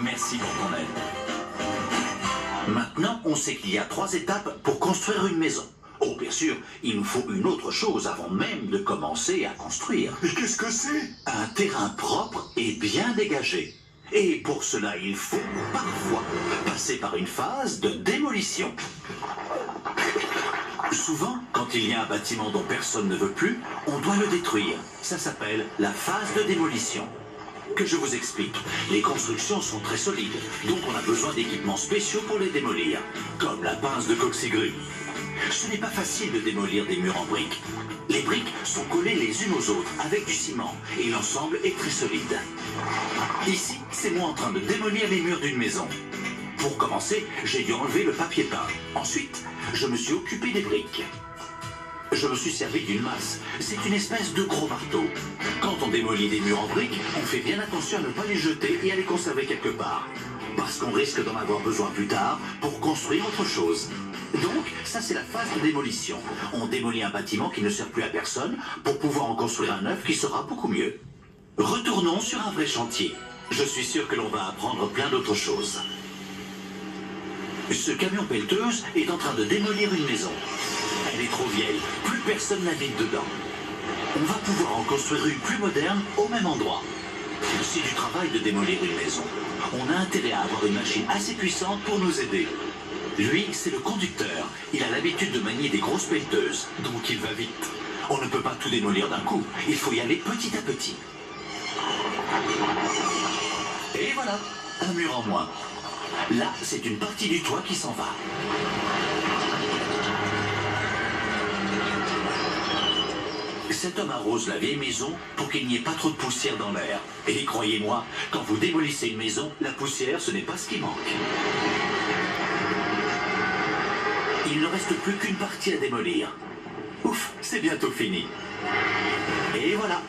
Merci pour ton aide. Maintenant, on sait qu'il y a 3 étapes pour construire une maison. Oh, bien sûr, il nous faut une autre chose avant même de commencer à construire. Mais qu'est-ce que c'est? Un terrain propre et bien dégagé. Et pour cela, il faut parfois passer par une phase de démolition. Souvent, quand il y a un bâtiment dont personne ne veut plus, on doit le détruire. Ça s'appelle la phase de démolition. Que je vous explique. Les constructions sont très solides, donc on a besoin d'équipements spéciaux pour les démolir, comme la pince de coccygrue. Ce n'est pas facile de démolir des murs en briques. Les briques sont collées les unes aux autres avec du ciment et l'ensemble est très solide. Ici, c'est moi en train de démolir les murs d'une maison. Pour commencer, j'ai dû enlever le papier peint. Ensuite, je me suis occupé des briques. Je me suis servi d'une masse. C'est une espèce de gros marteau. Quand on démolit des murs en briques, on fait bien attention à ne pas les jeter et à les conserver quelque part. Parce qu'on risque d'en avoir besoin plus tard pour construire autre chose. Donc, ça c'est la phase de démolition. On démolit un bâtiment qui ne sert plus à personne pour pouvoir en construire un neuf qui sera beaucoup mieux. Retournons sur un vrai chantier. Je suis sûr que l'on va apprendre plein d'autres choses. Ce camion pelleteuse est en train de démolir une maison. Elle est trop vieille, plus personne n'habite dedans. On va pouvoir en construire une plus moderne au même endroit. C'est du travail de démolir une maison. On a intérêt à avoir une machine assez puissante pour nous aider. Lui, c'est le conducteur. Il a l'habitude de manier des grosses pelleteuses, donc il va vite. On ne peut pas tout démolir d'un coup, il faut y aller petit à petit. Et voilà, un mur en moins. Là, c'est une partie du toit qui s'en va. Cet homme arrose la vieille maison pour qu'il n'y ait pas trop de poussière dans l'air. Et croyez-moi, quand vous démolissez une maison, la poussière, ce n'est pas ce qui manque. Il ne reste plus qu'une partie à démolir. Ouf, c'est bientôt fini. Et voilà.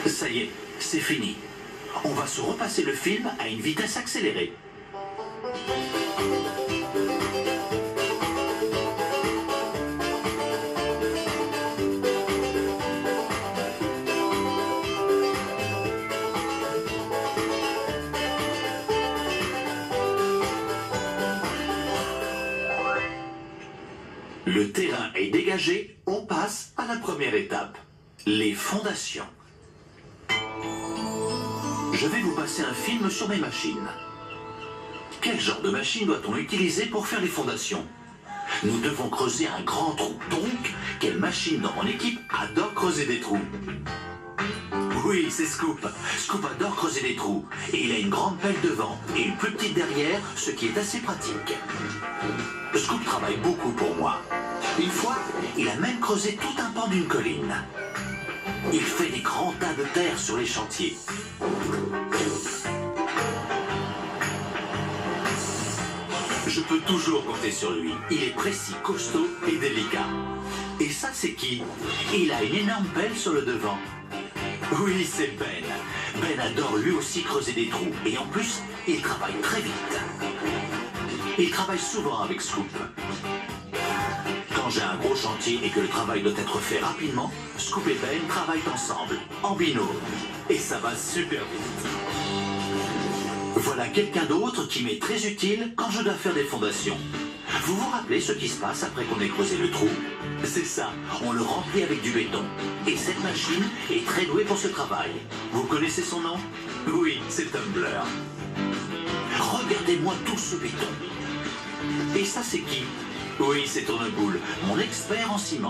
Ça y est, c'est fini. On va se repasser le film à une vitesse accélérée. Le terrain est dégagé, on passe à la première étape, les fondations. Je vais vous passer un film sur mes machines. Quel genre de machine doit-on utiliser pour faire les fondations? Nous devons creuser un grand trou. Donc, quelle machine dans mon équipe adore creuser des trous? Oui, c'est Scoop. Scoop adore creuser des trous. Et il a une grande pelle devant et une plus petite derrière, ce qui est assez pratique. Scoop travaille beaucoup pour moi. Une fois, il a même creusé tout un pan d'une colline. Il fait des grands tas de terre sur les chantiers. Je peux toujours compter sur lui. Il est précis, costaud et délicat. Et ça, c'est qui? Il a une énorme pelle sur le devant. Oui, c'est Ben. Ben adore lui aussi creuser des trous. Et en plus, il travaille très vite. Il travaille souvent avec Scoop. Quand j'ai un gros chantier et que le travail doit être fait rapidement, Scoop et Ben travaillent ensemble, en binôme. Et ça va super vite. Voilà quelqu'un d'autre qui m'est très utile quand je dois faire des fondations. Vous vous rappelez ce qui se passe après qu'on ait creusé le trou? C'est ça, on le remplit avec du béton. Et cette machine est très douée pour ce travail. Vous connaissez son nom? Oui, c'est Tumbler. Regardez-moi tout ce béton. Et ça, c'est qui? Oui, c'est Tourneboule, mon expert en ciment.